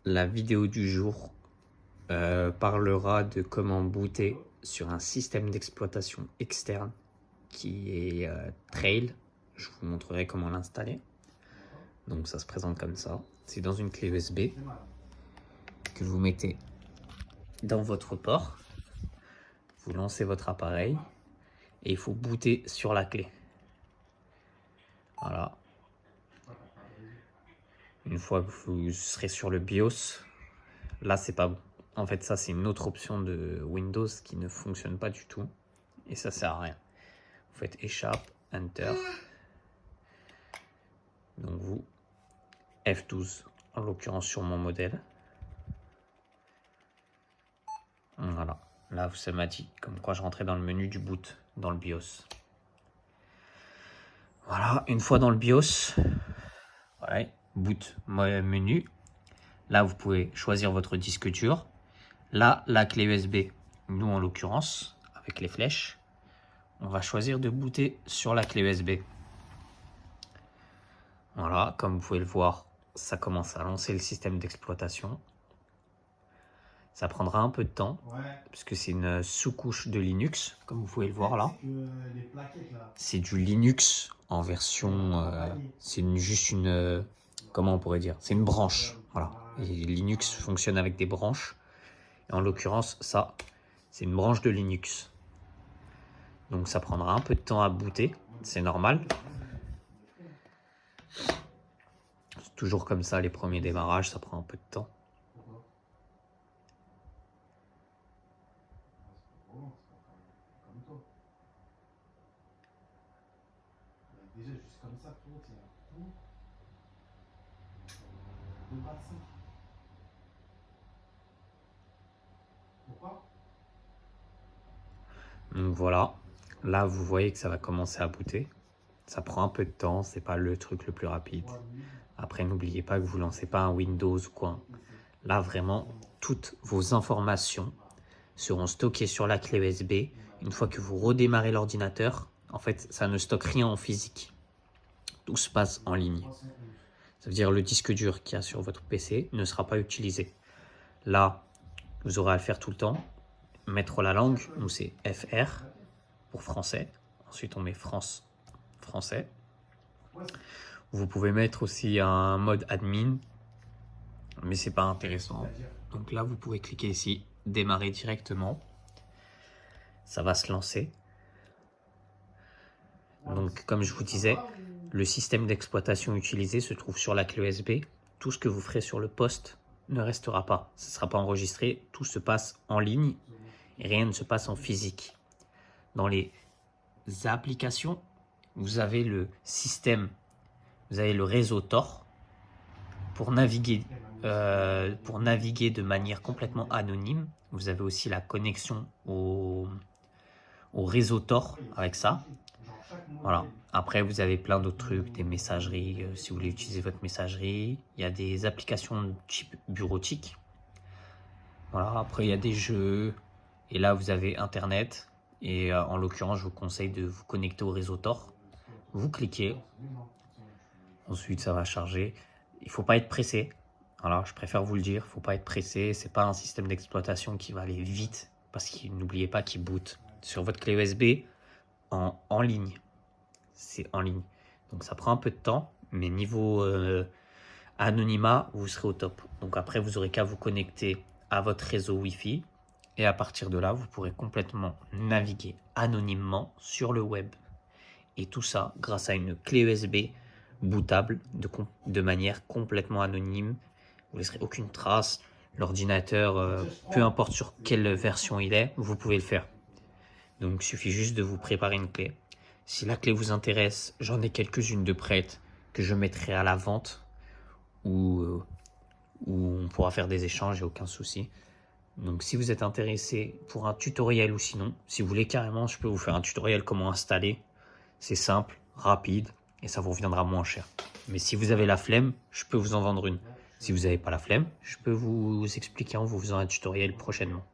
La vidéo du jour parlera de comment booter sur un système d'exploitation externe qui est Trail. Je vous montrerai comment l'installer. Donc ça se présente comme ça. C'est dans une clé USB que vous mettez dans votre port. Vous lancez votre appareil et il faut booter sur la clé. Voilà. Une fois que vous serez sur le BIOS, là c'est pas bon. En fait ça c'est une autre option de Windows qui ne fonctionne pas du tout. Et ça sert à rien. Vous faites échappe, Enter. Donc vous, F12, en l'occurrence sur mon modèle. Voilà. Là, ça m'a dit comme quoi je rentrais dans le menu du boot, dans le BIOS. Voilà, une fois dans le BIOS, voilà, boot, menu. Là, vous pouvez choisir votre disque dur. Là, la clé USB, nous en l'occurrence, avec les flèches, on va choisir de booter sur la clé USB. Voilà, comme vous pouvez le voir, ça commence à lancer le système d'exploitation. Ça prendra un peu de temps, puisque c'est une sous-couche de Linux, comme vous pouvez le voir là. C'est du Linux en version... c'est juste une... comment on pourrait dire? C'est une branche, voilà. Et Linux fonctionne avec des branches. Et en l'occurrence, ça, c'est une branche de Linux. Donc ça prendra un peu de temps à booter, c'est normal. C'est toujours comme ça, les premiers démarrages, ça prend un peu de temps. Déjà, juste comme ça, tout, c'est tout. 2,5. Pourquoi? Donc voilà, là vous voyez que ça va commencer à booter. Ça prend un peu de temps, c'est pas le truc le plus rapide. Après, n'oubliez pas que vous lancez pas un Windows ou quoi. Là, vraiment, toutes vos informations seront stockées sur la clé USB. Une fois que vous redémarrez l'ordinateur, en fait, ça ne stocke rien en physique. Tout se passe en ligne. Ça veut dire le disque dur qu'il y a sur votre PC ne sera pas utilisé. Là, vous aurez à le faire tout le temps. Mettre la langue, nous c'est FR pour français. Ensuite, on met France, français. Vous pouvez mettre aussi un mode admin, mais c'est pas intéressant. Donc là, vous pouvez cliquer ici, démarrer directement. Ça va se lancer. Donc, comme je vous disais, le système d'exploitation utilisé se trouve sur la clé USB. Tout ce que vous ferez sur le poste ne restera pas. Ce ne sera pas enregistré. Tout se passe en ligne et rien ne se passe en physique. Dans les applications, vous avez le système, vous avez le réseau Tor pour naviguer de manière complètement anonyme. Vous avez aussi la connexion au réseau Tor avec ça. Voilà. Après, vous avez plein d'autres trucs, des messageries, si vous voulez utiliser votre messagerie. Il y a des applications de type bureautique. Voilà. Après, il y a des jeux. Et là, vous avez Internet. Et en l'occurrence, je vous conseille de vous connecter au réseau Tor. Vous cliquez. Ensuite, ça va charger. Il ne faut pas être pressé. Voilà, je préfère vous le dire. Il ne faut pas être pressé. Ce n'est pas un système d'exploitation qui va aller vite. Parce que n'oubliez pas qu'il boot sur votre clé USB en ligne. C'est en ligne. Donc ça prend un peu de temps. Mais niveau anonymat, vous serez au top. Donc après, vous aurez qu'à vous connecter à votre réseau Wi-Fi. Et à partir de là, vous pourrez complètement naviguer anonymement sur le web. Et tout ça grâce à une clé USB bootable de manière complètement anonyme. Vous ne laisserez aucune trace. L'ordinateur, peu importe sur quelle version il est, vous pouvez le faire. Donc il suffit juste de vous préparer une clé. Si la clé vous intéresse, j'en ai quelques-unes de prêtes que je mettrai à la vente où on pourra faire des échanges, il n'y a aucun souci. Donc si vous êtes intéressé pour un tutoriel ou sinon, si vous voulez carrément, je peux vous faire un tutoriel comment installer. C'est simple, rapide et ça vous reviendra moins cher. Mais si vous avez la flemme, je peux vous en vendre une. Si vous n'avez pas la flemme, je peux vous expliquer en vous faisant un tutoriel prochainement.